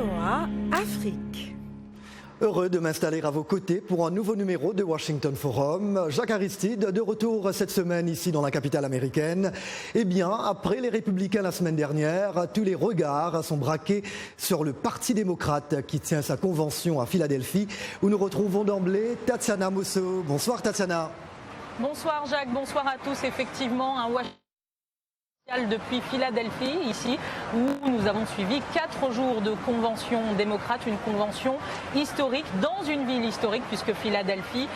VOA Afrique. Heureux de m'installer à vos côtés pour un nouveau numéro de Washington Forum. Jacques Aristide, de retour cette semaine ici dans la capitale américaine. Eh bien, après les Républicains la semaine dernière, tous les regards sont braqués sur le Parti démocrate qui tient sa convention à Philadelphie, où nous retrouvons d'emblée Tatiana Mosso. Bonsoir Tatiana. Bonsoir Jacques, bonsoir à tous. Effectivement, un Washington depuis Philadelphie, ici, où nous avons suivi 4 jours de convention démocrate, une convention historique dans une ville historique, puisque Philadelphie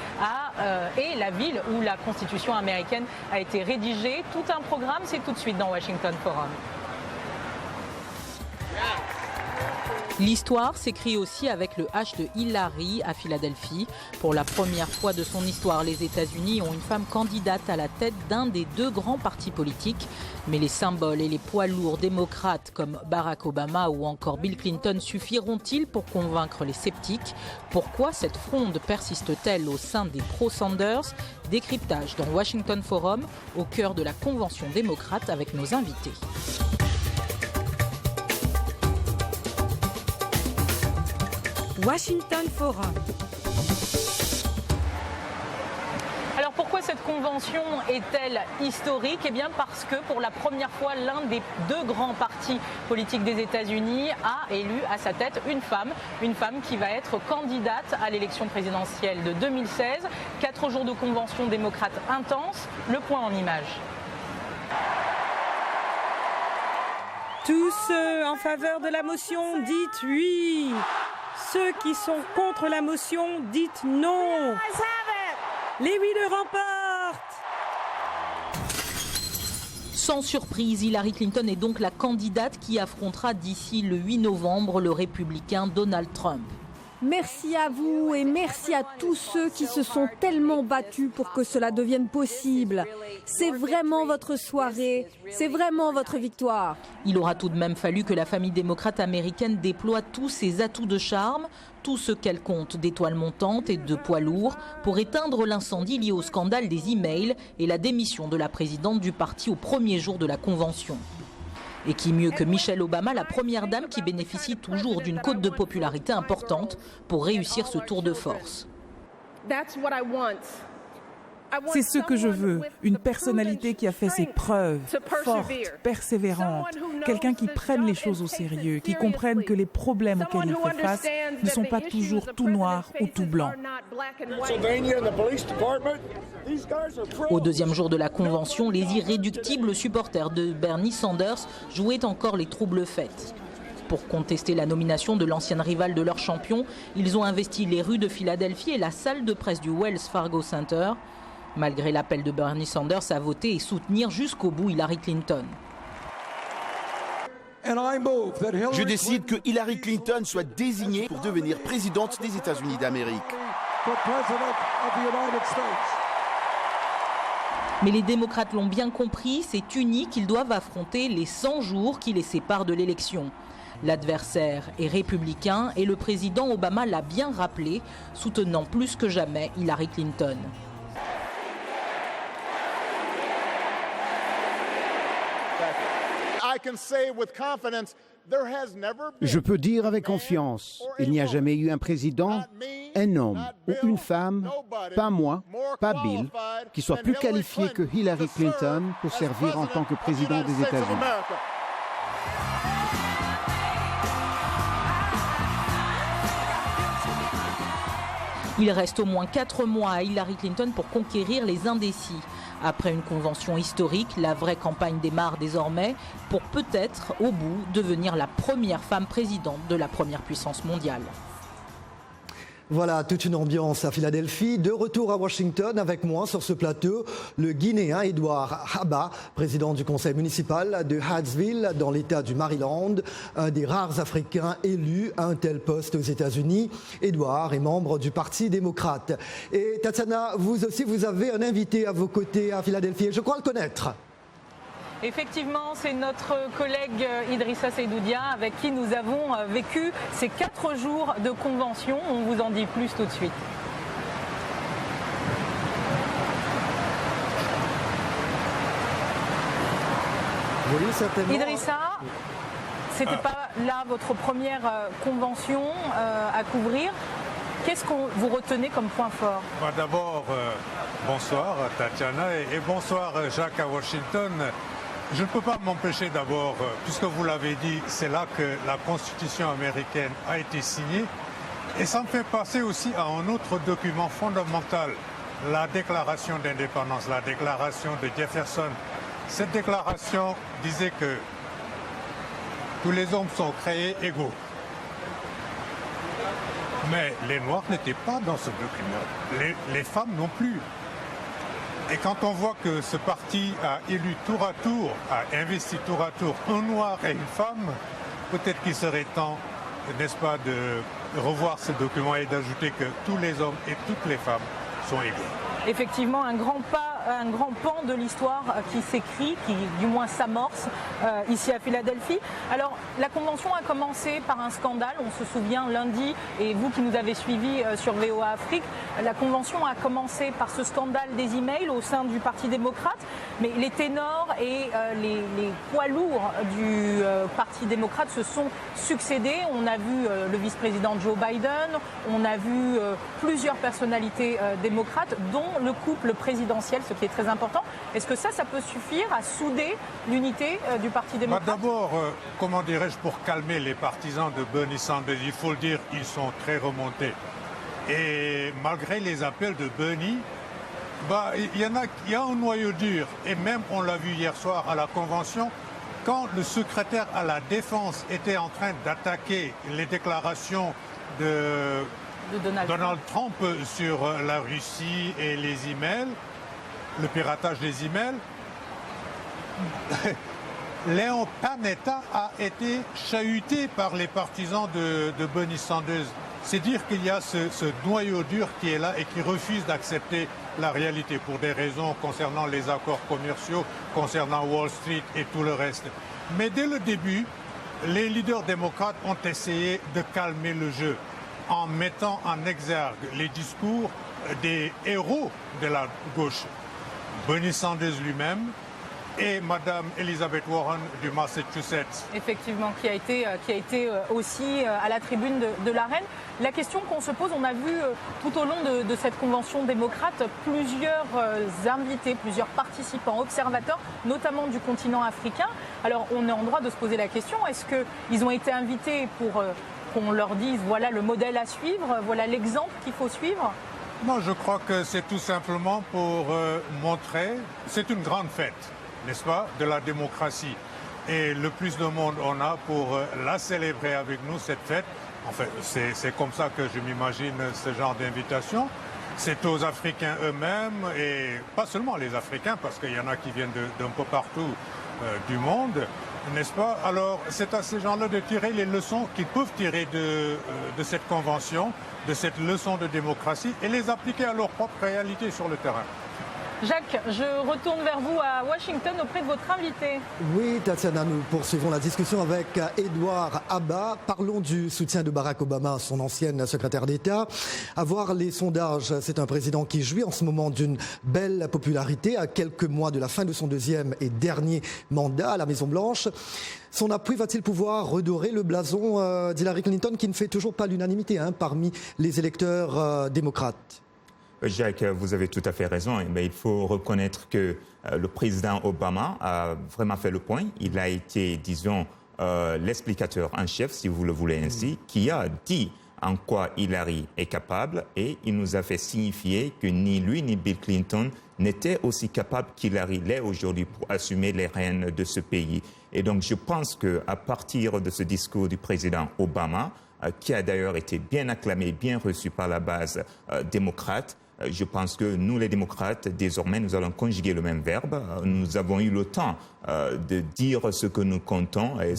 est la ville où la Constitution américaine a été rédigée. Tout un programme, c'est tout de suite dans Washington Forum. L'histoire s'écrit aussi avec le H de Hillary à Philadelphie. Pour la première fois de son histoire, les États-Unis ont une femme candidate à la tête d'un des 2 grands partis politiques. Mais les symboles et les poids lourds démocrates comme Barack Obama ou encore Bill Clinton suffiront-ils pour convaincre les sceptiques? Pourquoi cette fronde persiste-t-elle au sein des pro-Sanders? Décryptage dans Washington Forum, au cœur de la convention démocrate avec nos invités. Washington Forum. Alors pourquoi cette convention est-elle historique? Eh bien parce que pour la première fois, l'un des 2 grands partis politiques des États-Unis a élu à sa tête une femme qui va être candidate à l'élection présidentielle de 2016. 4 jours de convention démocrate intense. Le point en images. Tous ceux en faveur de la motion, dites oui. Ceux qui sont contre la motion, dites non. Les oui le remportent. Sans surprise, Hillary Clinton est donc la candidate qui affrontera d'ici le 8 novembre le républicain Donald Trump. Merci à vous et merci à tous ceux qui se sont tellement battus pour que cela devienne possible. C'est vraiment votre soirée, c'est vraiment votre victoire. Il aura tout de même fallu que la famille démocrate américaine déploie tous ses atouts de charme, tout ce qu'elle compte d'étoiles montantes et de poids lourds pour éteindre l'incendie lié au scandale des emails et la démission de la présidente du parti au premier jour de la convention. Et qui mieux que Michelle Obama, la première dame qui bénéficie toujours d'une cote de popularité importante pour réussir ce tour de force. C'est ce que je veux, une personnalité qui a fait ses preuves, forte, persévérante, quelqu'un qui prenne les choses au sérieux, qui comprenne que les problèmes auxquels il fait face ne sont pas toujours tout noir ou tout blanc. Au 2e jour de la convention, les irréductibles supporters de Bernie Sanders jouaient encore les troubles faits. Pour contester la nomination de l'ancienne rivale de leur champion, ils ont investi les rues de Philadelphie et la salle de presse du Wells Fargo Center. Malgré l'appel de Bernie Sanders à voter et soutenir jusqu'au bout Hillary Clinton. Je décide que Hillary Clinton soit désignée pour devenir présidente des États-Unis d'Amérique. Mais les démocrates l'ont bien compris, c'est unique qu'ils doivent affronter les 100 jours qui les séparent de l'élection. L'adversaire est républicain et le président Obama l'a bien rappelé, soutenant plus que jamais Hillary Clinton. Je peux dire avec confiance, il n'y a jamais eu un président, un homme ou une femme, pas moi, pas Bill, qui soit plus qualifié que Hillary Clinton pour servir en tant que président des États-Unis. Il reste au moins 4 mois à Hillary Clinton pour conquérir les indécis. Après une convention historique, la vraie campagne démarre désormais pour peut-être, au bout, devenir la première femme présidente de la première puissance mondiale. Voilà, toute une ambiance à Philadelphie. De retour à Washington avec moi sur ce plateau, le Guinéen Edouard Haba, président du conseil municipal de Hyattsville dans l'État du Maryland, un des rares Africains élus à un tel poste aux États-Unis. Edouard est membre du Parti démocrate. Et Tatiana, vous aussi, vous avez un invité à vos côtés à Philadelphie, je crois le connaître. Effectivement, c'est notre collègue Idrissa Seydoudia avec qui nous avons vécu ces 4 jours de convention. On vous en dit plus tout de suite. Oui, certainement. Idrissa, C'était pas là votre première convention à couvrir. Qu'est-ce que vous retenez comme point fort? D'abord, bonsoir Tatiana et bonsoir Jacques à Washington. Je ne peux pas m'empêcher d'abord, puisque vous l'avez dit, c'est là que la Constitution américaine a été signée. Et ça me fait passer aussi à un autre document fondamental, la Déclaration d'indépendance, la Déclaration de Jefferson. Cette déclaration disait que tous les hommes sont créés égaux. Mais les Noirs n'étaient pas dans ce document, les femmes non plus. Et quand on voit que ce parti a élu tour à tour, a investi tour à tour un Noir et une femme, peut-être qu'il serait temps, n'est-ce pas, de revoir ce document et d'ajouter que tous les hommes et toutes les femmes sont égaux. Effectivement, un grand pan de l'histoire qui s'écrit, qui du moins s'amorce ici à Philadelphie. Alors, la convention a commencé par un scandale, on se souvient lundi, et vous qui nous avez suivis sur VOA Afrique, la convention a commencé par ce scandale des emails au sein du Parti démocrate, mais les ténors et les poids lourds du Parti démocrate se sont succédés. On a vu le vice-président Joe Biden, on a vu plusieurs personnalités démocrates, dont le couple présidentiel, ce qui est très important. Est-ce que ça peut suffire à souder l'unité du Parti démocrate? D'abord, comment dirais-je, pour calmer les partisans de Bernie Sanders, il faut le dire, ils sont très remontés. Et malgré les appels de Bernie, il y a un noyau dur. Et même, on l'a vu hier soir à la Convention, quand le secrétaire à la Défense était en train d'attaquer les déclarations de Donald Trump sur la Russie et les emails, le piratage des emails, Léon Panetta a été chahuté par les partisans de Bernie Sanders. C'est dire qu'il y a ce noyau dur qui est là et qui refuse d'accepter la réalité pour des raisons concernant les accords commerciaux, concernant Wall Street et tout le reste. Mais dès le début, les leaders démocrates ont essayé de calmer le jeu en mettant en exergue les discours des héros de la gauche, Bernie Sanders lui-même et Madame Elizabeth Warren du Massachusetts. Effectivement, qui a été aussi à la tribune de la Reine. La question qu'on se pose, on a vu tout au long de cette convention démocrate plusieurs invités, plusieurs participants, observateurs, notamment du continent africain. Alors on est en droit de se poser la question, est-ce qu'ils ont été invités pour qu'on leur dise voilà le modèle à suivre, voilà l'exemple qu'il faut suivre? Non, je crois que c'est tout simplement pour montrer, c'est une grande fête, n'est-ce pas, de la démocratie. Et le plus de monde on a pour la célébrer avec nous, cette fête. En fait, c'est comme ça que je m'imagine ce genre d'invitation. C'est aux Africains eux-mêmes, et pas seulement les Africains, parce qu'il y en a qui viennent d'un peu partout du monde, n'est-ce pas? Alors, c'est à ces gens-là de tirer les leçons qu'ils peuvent tirer de cette convention, de cette leçon de démocratie, et les appliquer à leur propre réalité sur le terrain. Jacques, je retourne vers vous à Washington auprès de votre invité. Oui, Tatiana, nous poursuivons la discussion avec Edouard Abba. Parlons du soutien de Barack Obama, son ancienne secrétaire d'État. À voir les sondages, c'est un président qui jouit en ce moment d'une belle popularité à quelques mois de la fin de son deuxième et dernier mandat à la Maison-Blanche. Son appui va-t-il pouvoir redorer le blason d'Hillary Clinton qui ne fait toujours pas l'unanimité parmi les électeurs démocrates? Jacques, vous avez tout à fait raison, mais il faut reconnaître que le président Obama a vraiment fait le point. Il a été, disons, l'explicateur en chef, si vous le voulez ainsi, qui a dit en quoi Hillary est capable, et il nous a fait signifier que ni lui ni Bill Clinton n'étaient aussi capables qu'Hillary l'est aujourd'hui pour assumer les rênes de ce pays. Et donc je pense qu'à partir de ce discours du président Obama, qui a d'ailleurs été bien acclamé, bien reçu par la base démocrate, je pense que nous, les démocrates, désormais, nous allons conjuguer le même verbe. Nous avons eu le temps de dire ce que nous comptons et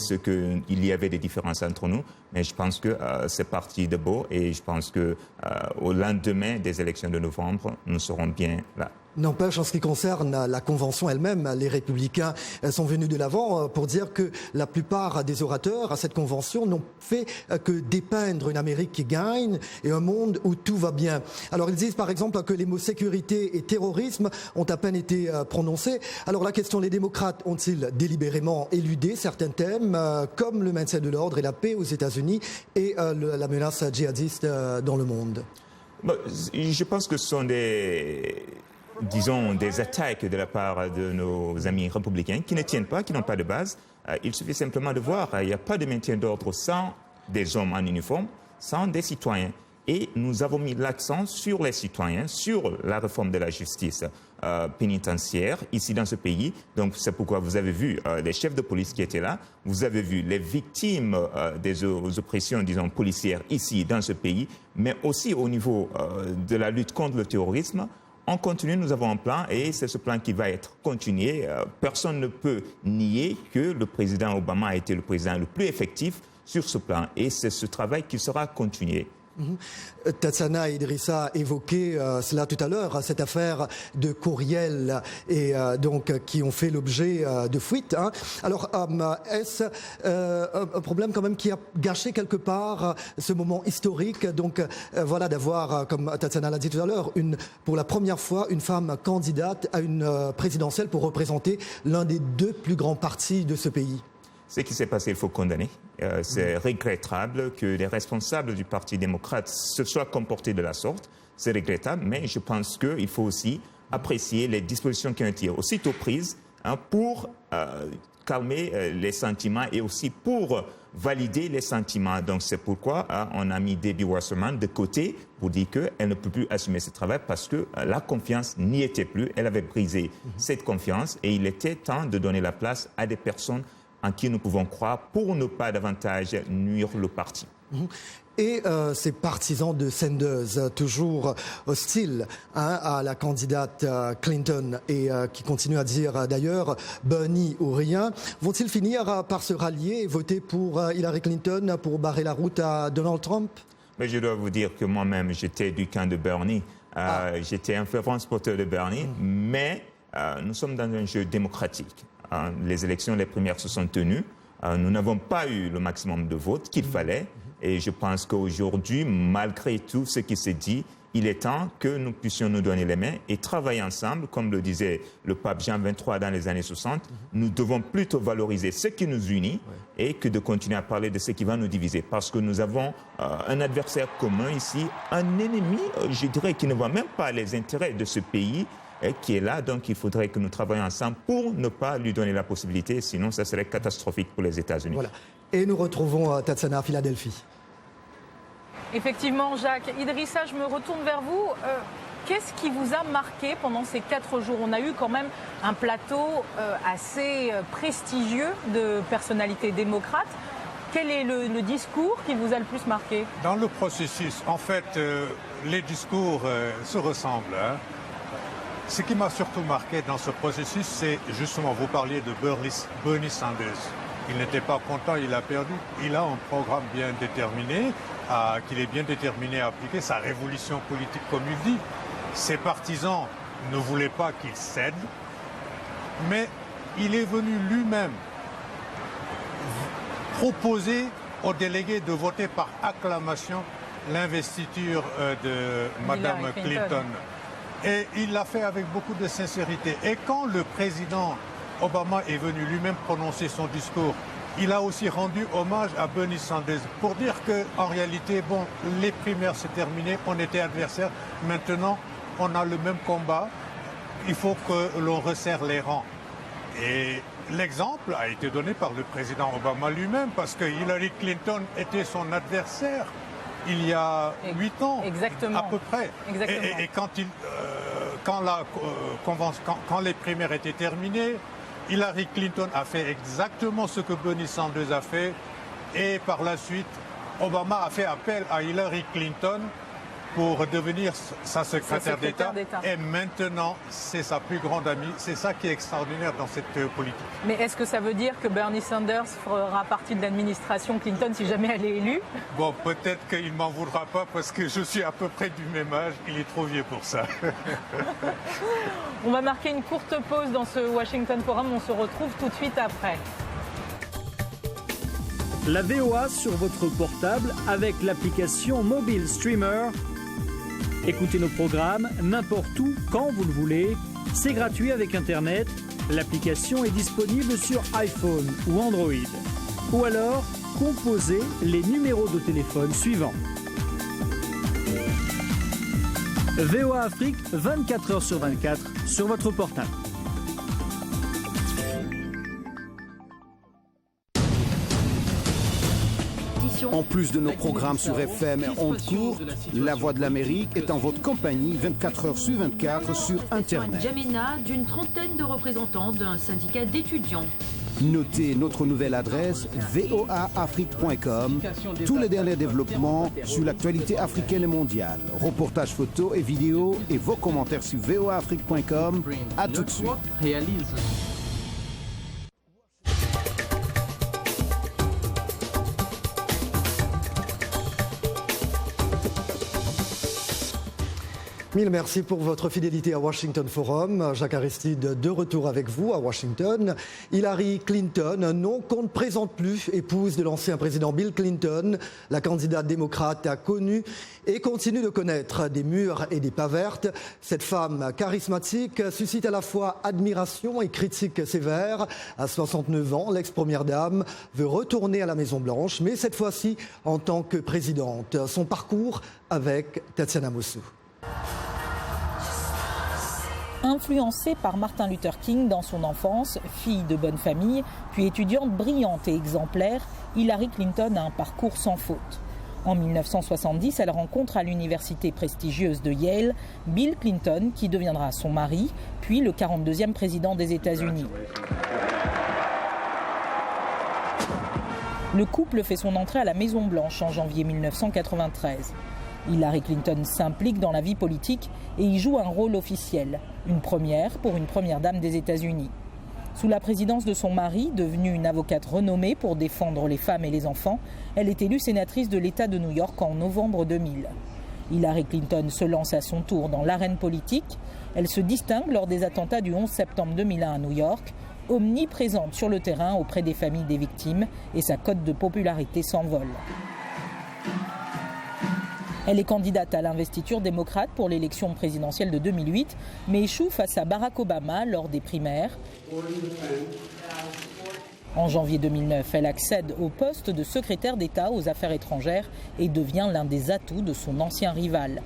il y avait des différences entre nous. Mais je pense que c'est parti de beau et je pense qu'au lendemain des élections de novembre, nous serons bien là. N'empêche, en ce qui concerne la Convention elle-même, les Républicains sont venus de l'avant pour dire que la plupart des orateurs à cette Convention n'ont fait que dépeindre une Amérique qui gagne et un monde où tout va bien. Alors ils disent par exemple que les mots sécurité et terrorisme ont à peine été prononcés. Alors la question, les démocrates ont-ils délibérément éludé certains thèmes comme le maintien de l'ordre et la paix aux États-Unis et la menace djihadiste dans le monde? Je pense que ce sont des attaques de la part de nos amis républicains qui ne tiennent pas, qui n'ont pas de base. Il suffit simplement de voir, il n'y a pas de maintien d'ordre sans des hommes en uniforme, sans des citoyens. Et nous avons mis l'accent sur les citoyens, sur la réforme de la justice pénitentiaire ici dans ce pays. Donc c'est pourquoi vous avez vu les chefs de police qui étaient là, vous avez vu les victimes des oppressions, disons, policières ici dans ce pays, mais aussi au niveau de la lutte contre le terrorisme. On continue, nous avons un plan et c'est ce plan qui va être continué. Personne ne peut nier que le président Obama a été le président le plus effectif sur ce plan et c'est ce travail qui sera continué. Tatsana Idrissa a évoqué cela tout à l'heure, cette affaire de courriels et donc qui ont fait l'objet de fuites. Hein. Alors, est-ce un problème quand même qui a gâché quelque part ce moment historique? Donc, voilà, d'avoir, comme Tatsana l'a dit tout à l'heure, pour la première fois, une femme candidate à une présidentielle pour représenter l'un des deux plus grands partis de ce pays. Ce qui s'est passé, il faut condamner. C'est regrettable que les responsables du Parti démocrate se soient comportés de la sorte. C'est regrettable, mais je pense qu'il faut aussi apprécier les dispositions qui ont été aussitôt prises pour calmer les sentiments et aussi pour valider les sentiments. Donc c'est pourquoi on a mis Debbie Wasserman de côté pour dire qu'elle ne peut plus assumer ce travail parce que la confiance n'y était plus. Elle avait brisé cette confiance et il était temps de donner la place à des personnes en qui nous pouvons croire pour ne pas davantage nuire le parti. Et ces partisans de Sanders, toujours hostiles à la candidate Clinton et qui continuent à dire d'ailleurs Bernie ou rien, vont-ils finir par se rallier et voter pour Hillary Clinton pour barrer la route à Donald Trump? Mais je dois vous dire que moi-même, j'étais du camp de Bernie. J'étais un fervent supporter de Bernie, mais nous sommes dans un jeu démocratique. Les élections, les primaires se sont tenues. Nous n'avons pas eu le maximum de votes qu'il fallait. Et je pense qu'aujourd'hui, malgré tout ce qui s'est dit, il est temps que nous puissions nous donner les mains et travailler ensemble. Comme le disait le pape Jean XXIII dans les années 60, nous devons plutôt valoriser ce qui nous unit et que de continuer à parler de ce qui va nous diviser. Parce que nous avons un adversaire commun ici, un ennemi, je dirais, qui ne voit même pas les intérêts de ce pays, qui est là, donc il faudrait que nous travaillions ensemble pour ne pas lui donner la possibilité, sinon ça serait catastrophique pour les États-Unis. Voilà. Et nous retrouvons Tatsana à Philadelphie. Effectivement, Jacques. Idrissa, je me retourne vers vous. Qu'est-ce qui vous a marqué pendant ces 4 jours? On a eu quand même un plateau assez prestigieux de personnalités démocrates. Quel est le discours qui vous a le plus marqué? Dans le processus, en fait, les discours se ressemblent. Hein. Ce qui m'a surtout marqué dans ce processus, c'est justement, vous parliez de Bernie Sanders. Il n'était pas content, il a perdu. Il a un programme bien déterminé, qu'il est bien déterminé à appliquer, sa révolution politique comme il dit. Ses partisans ne voulaient pas qu'il cède, mais il est venu lui-même proposer aux délégués de voter par acclamation l'investiture de Mme Clinton. Et il l'a fait avec beaucoup de sincérité. Et quand le président Obama est venu lui-même prononcer son discours, il a aussi rendu hommage à Bernie Sanders pour dire qu'en réalité, bon, les primaires c'est terminé, on était adversaires, maintenant on a le même combat, il faut que l'on resserre les rangs. Et l'exemple a été donné par le président Obama lui-même parce que Hillary Clinton était son adversaire il y a 8 ans, exactement, à peu près. Exactement. Et quand les primaires étaient terminées, Hillary Clinton a fait exactement ce que Bernie Sanders a fait. Et par la suite, Obama a fait appel à Hillary Clinton pour devenir sa secrétaire d'État. Et maintenant, c'est sa plus grande amie. C'est ça qui est extraordinaire dans cette politique. Mais est-ce que ça veut dire que Bernie Sanders fera partie de l'administration Clinton si jamais elle est élue? Bon, peut-être qu'il ne m'en voudra pas parce que je suis à peu près du même âge. Il est trop vieux pour ça. On va marquer une courte pause dans ce Washington Forum. On se retrouve tout de suite après. La VOA sur votre portable avec l'application Mobile Streamer. Écoutez nos programmes n'importe où, quand vous le voulez. C'est gratuit avec Internet. L'application est disponible sur iPhone ou Android. Ou alors, composez les numéros de téléphone suivants. VOA Afrique, 24 heures sur 24 sur votre portable. En plus de nos programmes sur FM et ondes courtes, La Voix de l'Amérique est en votre compagnie 24 heures sur 24 sur Internet. N'Djamena, d'une trentaine de représentants d'un syndicat d'étudiants. Notez notre nouvelle adresse voaafrique.com. Tous les derniers développements sur l'actualité africaine et mondiale. Reportages photos et vidéos et vos commentaires sur voaafrique.com. À tout de suite. Mille merci pour votre fidélité à Washington Forum. Jacques Aristide, de retour avec vous à Washington. Hillary Clinton, non qu'on ne présente plus, épouse de l'ancien président Bill Clinton. La candidate démocrate a connu et continue de connaître des murs et des pas vertes. Cette femme charismatique suscite à la fois admiration et critiques sévères. À 69 ans, l'ex-première dame veut retourner à la Maison-Blanche, mais cette fois-ci en tant que présidente. Son parcours avec Tatiana Mossou. Influencée par Martin Luther King dans son enfance, fille de bonne famille, puis étudiante brillante et exemplaire, Hillary Clinton a un parcours sans faute. En 1970, elle rencontre à l'université prestigieuse de Yale Bill Clinton, qui deviendra son mari, puis le 42e président des États-Unis. Le couple fait son entrée à la Maison-Blanche en janvier 1993. Hillary Clinton s'implique dans la vie politique et y joue un rôle officiel, une première pour une première dame des États-Unis. Sous la présidence de son mari, devenue une avocate renommée pour défendre les femmes et les enfants, elle est élue sénatrice de l'État de New York en novembre 2000. Hillary Clinton se lance à son tour dans l'arène politique. Elle se distingue lors des attentats du 11 septembre 2001 à New York, omniprésente sur le terrain auprès des familles des victimes, et sa cote de popularité s'envole. Elle est candidate à l'investiture démocrate pour l'élection présidentielle de 2008, mais échoue face à Barack Obama lors des primaires. En janvier 2009, elle accède au poste de secrétaire d'État aux Affaires étrangères et devient l'un des atouts de son ancien rival.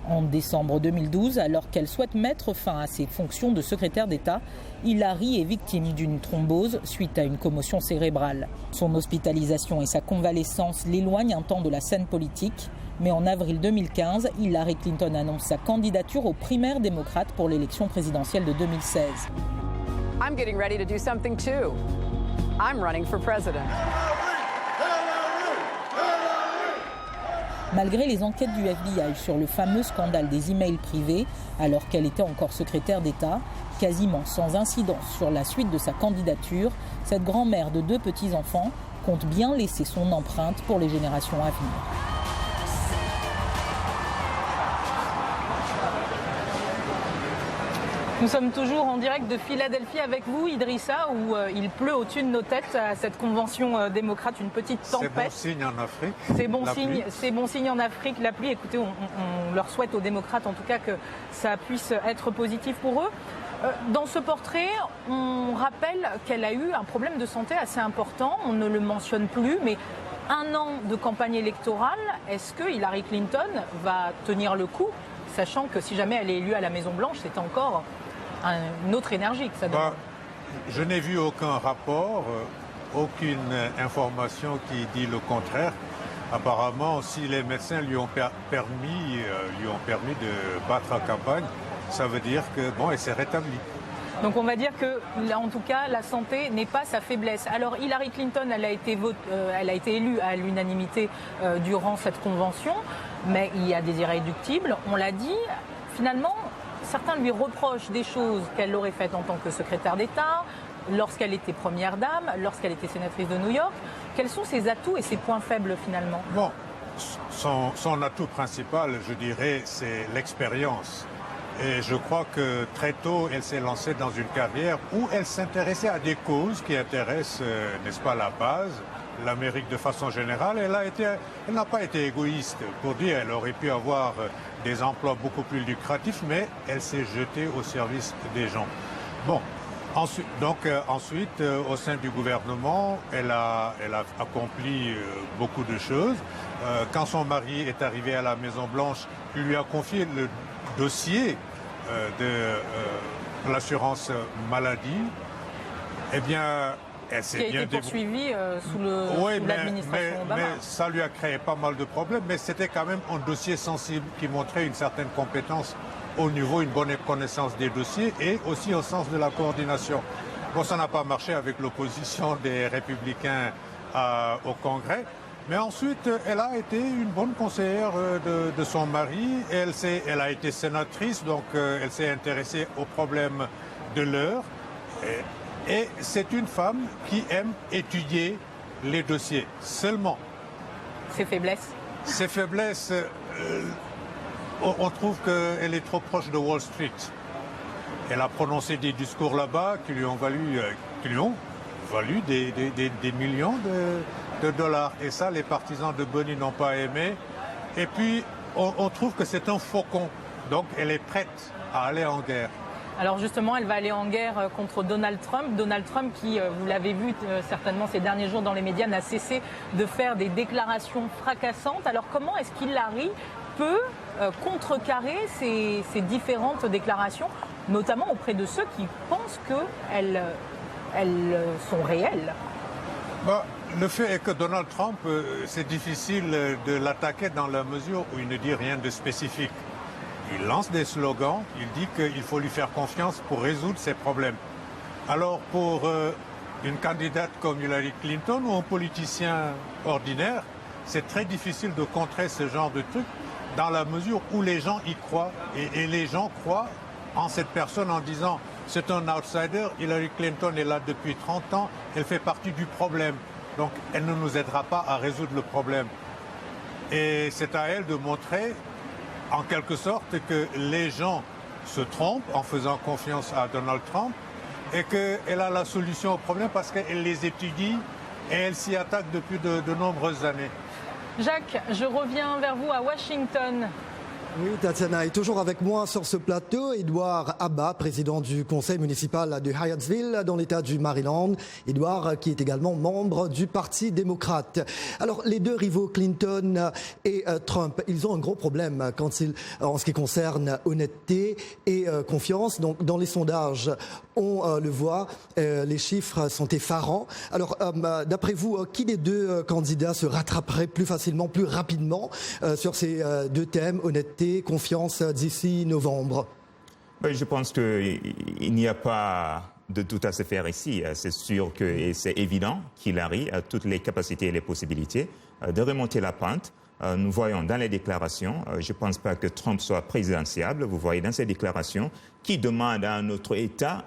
En décembre 2012, alors qu'elle souhaite mettre fin à ses fonctions de secrétaire d'État, Hillary est victime d'une thrombose suite à une commotion cérébrale. Son hospitalisation et sa convalescence l'éloignent un temps de la scène politique. Mais en avril 2015, Hillary Clinton annonce sa candidature aux primaires démocrates pour l'élection présidentielle de 2016. I'm getting ready to do something too. I'm running for president. Malgré les enquêtes du FBI sur le fameux scandale des emails privés, alors qu'elle était encore secrétaire d'État, quasiment sans incidence sur la suite de sa candidature, cette grand-mère de 2 petits-enfants compte bien laisser son empreinte pour les générations à venir. Nous sommes toujours en direct de Philadelphie avec vous, Idrissa, où il pleut au-dessus de nos têtes à cette convention démocrate, une petite tempête. C'est bon signe en Afrique. C'est bon signe en Afrique, la pluie. Écoutez, on leur souhaite aux démocrates en tout cas que ça puisse être positif pour eux. Dans ce portrait, on rappelle qu'elle a eu un problème de santé assez important. On ne le mentionne plus, mais 1 an de campagne électorale, est-ce que Hillary Clinton va tenir le coup, sachant que si jamais elle est élue à la Maison-Blanche, c'est encore une autre énergie que ça donne. Je n'ai vu aucun rapport, aucune information qui dit le contraire. Apparemment, si les médecins lui ont permis de battre en campagne, ça veut dire que bon, elle s'est rétablie. Donc on va dire que, là, en tout cas, la santé n'est pas sa faiblesse. Alors Hillary Clinton, elle a été élue à l'unanimité durant cette convention, mais il y a des irréductibles. On l'a dit, finalement, certains lui reprochent des choses qu'elle aurait faites en tant que secrétaire d'État, lorsqu'elle était première dame, lorsqu'elle était sénatrice de New York. Quels sont ses atouts et ses points faibles finalement? Bon, son atout principal, je dirais, c'est l'expérience. Et je crois que très tôt, elle s'est lancée dans une carrière où elle s'intéressait à des causes qui intéressent, n'est-ce pas, la base, l'Amérique de façon générale. Elle n'a pas été égoïste. Pour dire, elle aurait pu avoir des emplois beaucoup plus lucratifs, mais elle s'est jetée au service des gens. Bon. Ensuite, au sein du gouvernement, elle a accompli beaucoup de choses. Quand son mari est arrivé à la Maison-Blanche, il lui a confié le dossier de l'assurance maladie. Eh bien, elle s'est bien poursuivie sous l'administration Obama. Mais ça lui a créé pas mal de problèmes, mais c'était quand même un dossier sensible qui montrait une certaine compétence au niveau, une bonne connaissance des dossiers et aussi au sens de la coordination. Bon, ça n'a pas marché avec l'opposition des Républicains au Congrès, mais ensuite, elle a été une bonne conseillère de son mari. Elle a été sénatrice, donc elle s'est intéressée aux problèmes de l'heure. Et c'est une femme qui aime étudier les dossiers seulement. Ses faiblesses? Ses faiblesses... on trouve qu'elle est trop proche de Wall Street. Elle a prononcé des discours là-bas qui lui ont valu des millions de dollars. Et ça, les partisans de Bernie n'ont pas aimé. Et puis, on trouve que c'est un faucon. Donc, elle est prête à aller en guerre. Alors justement, elle va aller en guerre contre Donald Trump. Donald Trump qui, vous l'avez vu certainement ces derniers jours dans les médias, n'a cessé de faire des déclarations fracassantes. Alors comment est-ce qu'Hillary peut contrecarrer ces différentes déclarations, notamment auprès de ceux qui pensent qu'elles sont réelles? Le fait est que Donald Trump, c'est difficile de l'attaquer dans la mesure où il ne dit rien de spécifique. Il lance des slogans, il dit qu'il faut lui faire confiance pour résoudre ses problèmes. Alors pour une candidate comme Hillary Clinton ou un politicien ordinaire, c'est très difficile de contrer ce genre de truc dans la mesure où les gens y croient. Et les gens croient en cette personne en disant c'est un outsider, Hillary Clinton est là depuis 30 ans, elle fait partie du problème. Donc elle ne nous aidera pas à résoudre le problème. Et c'est à elle de montrer en quelque sorte que les gens se trompent en faisant confiance à Donald Trump et qu'elle a la solution au problème parce qu'elle les étudie et elle s'y attaque depuis de nombreuses années. Jacques, je reviens vers vous à Washington. Oui, Tatiana est toujours avec moi sur ce plateau. Edward Abba, président du conseil municipal de Hyattsville, dans l'État du Maryland. Edward, qui est également membre du Parti démocrate. Alors, les deux rivaux, Clinton et Trump, ils ont un gros problème en ce qui concerne honnêteté et confiance. Donc, dans les sondages, on le voit, les chiffres sont effarants. Alors, d'après vous, qui des deux candidats se rattraperait plus facilement, plus rapidement sur ces deux thèmes, honnêteté, confiance, d'ici novembre? Oui, je pense qu'il n'y a pas de tout à se faire ici. C'est sûr et c'est évident qu'Hillary a toutes les capacités et les possibilités de remonter la pente. Nous voyons dans les déclarations, je ne pense pas que Trump soit présidentiable. Vous voyez dans ces déclarations qui demande à un autre État,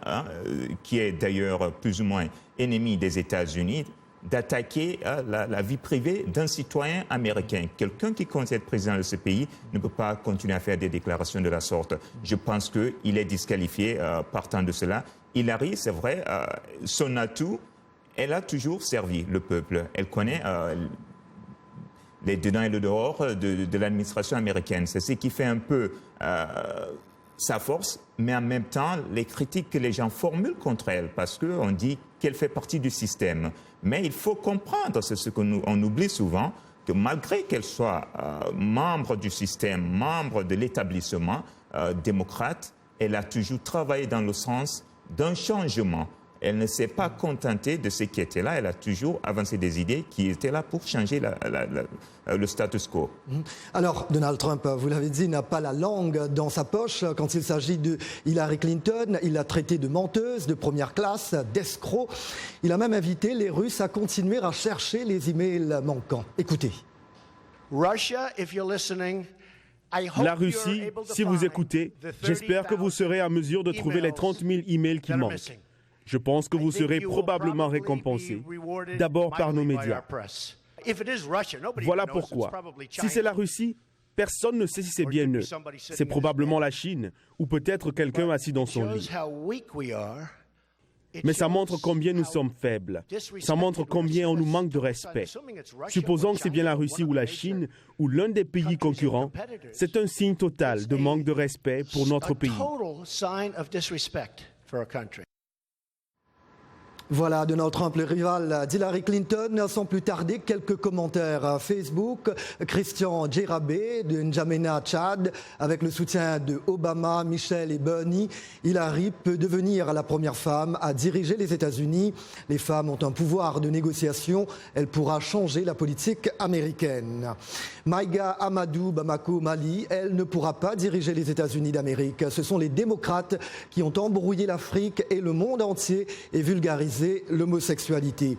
qui est d'ailleurs plus ou moins ennemi des États-Unis, d'attaquer la vie privée d'un citoyen américain. Quelqu'un qui compte être président de ce pays ne peut pas continuer à faire des déclarations de la sorte. Je pense qu'il est disqualifié partant de cela. Hillary, c'est vrai, son atout, elle a toujours servi le peuple. Elle connaît les dedans et le dehors de l'administration américaine. C'est ce qui fait un peu sa force, mais en même temps, les critiques que les gens formulent contre elle, parce qu'on dit qu'elle fait partie du système. Mais il faut comprendre, c'est ce qu'on oublie souvent, que malgré qu'elle soit membre du système, membre de l'établissement démocrate, elle a toujours travaillé dans le sens d'un changement. Elle ne s'est pas contentée de ce qui était là. Elle a toujours avancé des idées qui étaient là pour changer le status quo. Alors, Donald Trump, vous l'avez dit, n'a pas la langue dans sa poche. Quand il s'agit de Hillary Clinton, il l'a traitée de menteuse, de première classe, d'escroc. Il a même invité les Russes à continuer à chercher les emails manquants. Écoutez. La Russie, si vous écoutez, j'espère que vous serez en mesure de trouver les 30 000 emails qui manquent. Je pense que vous serez probablement récompensé, d'abord par nos médias. Voilà pourquoi, si c'est la Russie, personne ne sait si c'est bien eux. C'est probablement la Chine, ou peut-être quelqu'un assis dans son lit. Mais ça montre combien nous sommes faibles. Ça montre combien on nous manque de respect. Supposons que c'est bien la Russie ou la Chine, ou l'un des pays concurrents, c'est un signe total de manque de respect pour notre pays. Voilà, Donald Trump, le rival d'Hillary Clinton. Sans plus tarder, quelques commentaires Facebook. Christian Djerabé de N'Djamena, Tchad, avec le soutien de Obama, Michel et Bernie. Hillary peut devenir la première femme à diriger les États-Unis. Les femmes ont un pouvoir de négociation. Elle pourra changer la politique américaine. Maïga Amadou Bamako Mali, elle ne pourra pas diriger les États-Unis d'Amérique. Ce sont les démocrates qui ont embrouillé l'Afrique et le monde entier et vulgarisé l'homosexualité.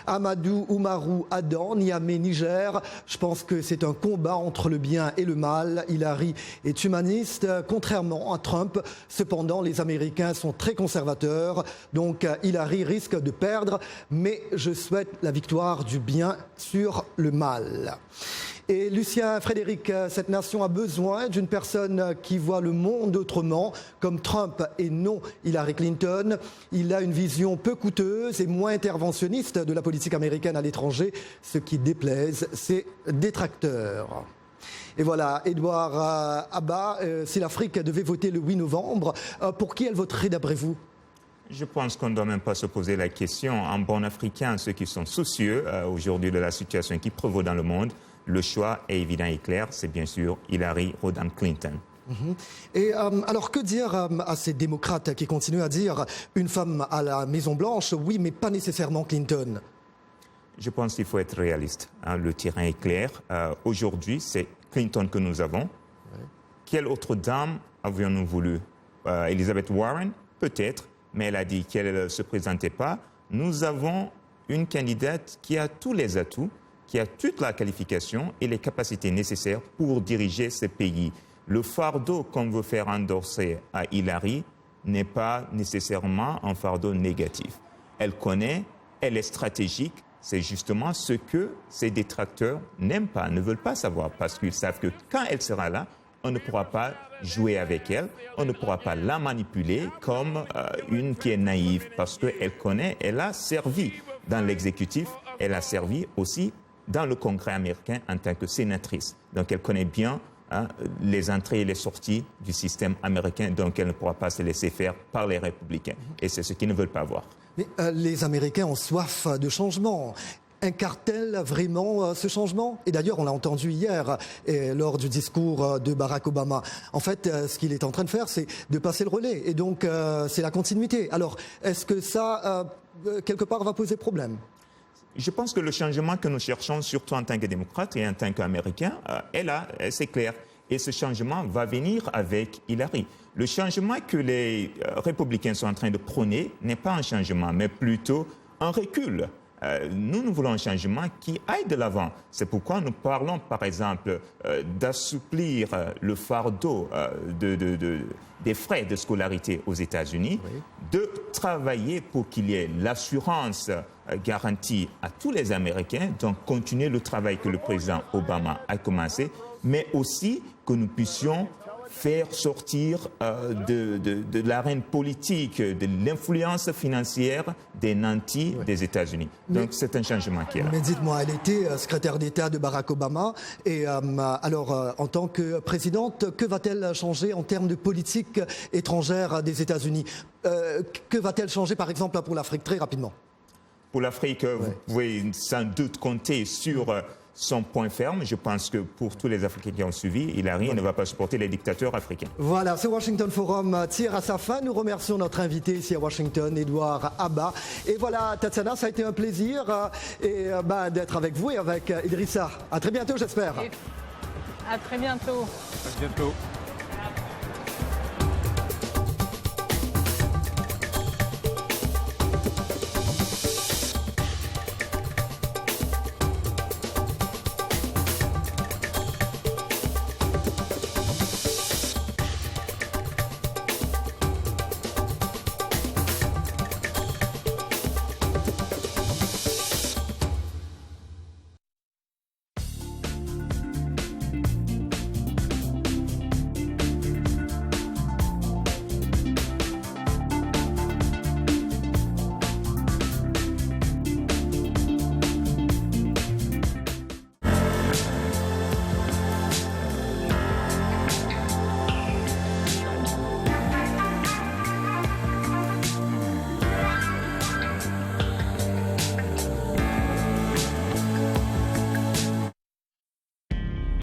Amadou Oumarou Adam, Niamey, Niger. Je pense que c'est un combat entre le bien et le mal. Hillary est humaniste, contrairement à Trump. Cependant, les Américains sont très conservateurs. Donc, Hillary risque de perdre. Mais je souhaite la victoire du bien sur le mal. Et Lucien Frédéric, cette nation a besoin d'une personne qui voit le monde autrement, comme Trump et non Hillary Clinton. Il a une vision peu coûteuse et moins interventionniste de la politique américaine à l'étranger, ce qui déplaise ses détracteurs. Et voilà, Edouard Abba, si l'Afrique devait voter le 8 novembre, pour qui elle voterait d'après vous ? Je pense qu'on ne doit même pas se poser la question. En bon africain, ceux qui sont soucieux aujourd'hui de la situation qui prévaut dans le monde, le choix est évident et clair, c'est bien sûr Hillary Rodham Clinton. Et alors que dire à ces démocrates qui continuent à dire une femme à la Maison-Blanche, oui, mais pas nécessairement Clinton? Je pense qu'il faut être réaliste. Le terrain est clair. Aujourd'hui, c'est Clinton que nous avons. Oui. Quelle autre dame avions-nous voulu? Elizabeth Warren, peut-être, mais elle a dit qu'elle ne se présentait pas. Nous avons une candidate qui a tous les atouts, qui a toute la qualification et les capacités nécessaires pour diriger ce pays. Le fardeau qu'on veut faire endosser à Hillary n'est pas nécessairement un fardeau négatif. Elle connaît, elle est stratégique. C'est justement ce que ses détracteurs n'aiment pas, ne veulent pas savoir, parce qu'ils savent que quand elle sera là, on ne pourra pas jouer avec elle, on ne pourra pas la manipuler comme une qui est naïve, parce qu'elle connaît, elle a servi dans l'exécutif, elle a servi aussi dans le Congrès américain en tant que sénatrice. Donc elle connaît bien les entrées et les sorties du système américain, donc elle ne pourra pas se laisser faire par les républicains. Et c'est ce qu'ils ne veulent pas voir. Mais les Américains ont soif de changement. Incarne-t-elle vraiment ce changement? Et d'ailleurs, on l'a entendu hier lors du discours de Barack Obama. En fait, ce qu'il est en train de faire, c'est de passer le relais. Et donc, c'est la continuité. Alors, est-ce que ça, quelque part, va poser problème? Je pense que le changement que nous cherchons, surtout en tant que démocrates et en tant qu'Américains, est là, c'est clair. Et ce changement va venir avec Hillary. Le changement que les républicains sont en train de prôner n'est pas un changement, mais plutôt un recul. Nous voulons un changement qui aille de l'avant. C'est pourquoi nous parlons, par exemple, d'assouplir le fardeau des frais de scolarité aux États-Unis, oui, de travailler pour qu'il y ait l'assurance garantie à tous les Américains, donc continuer le travail que le président Obama a commencé, mais aussi que nous puissions faire sortir de l'arène politique, de l'influence financière des nantis, oui, des États-Unis. Donc c'est un changement qui est là. Mais dites-moi, elle était secrétaire d'État de Barack Obama. Et alors, en tant que présidente, que va-t-elle changer en termes de politique étrangère des États-Unis? Que va-t-elle changer, par exemple, pour l'Afrique, très rapidement? Pour l'Afrique, ouais, vous pouvez sans doute compter sur son point ferme. Je pense que pour tous les Africains qui ont suivi, Hillary ne va pas supporter les dictateurs africains. Voilà, ce Washington Forum tire à sa fin. Nous remercions notre invité ici à Washington, Edouard Abba. Et voilà, Tatiana, ça a été un plaisir d'être avec vous et avec Idrissa. À très bientôt, j'espère. À très bientôt. À bientôt.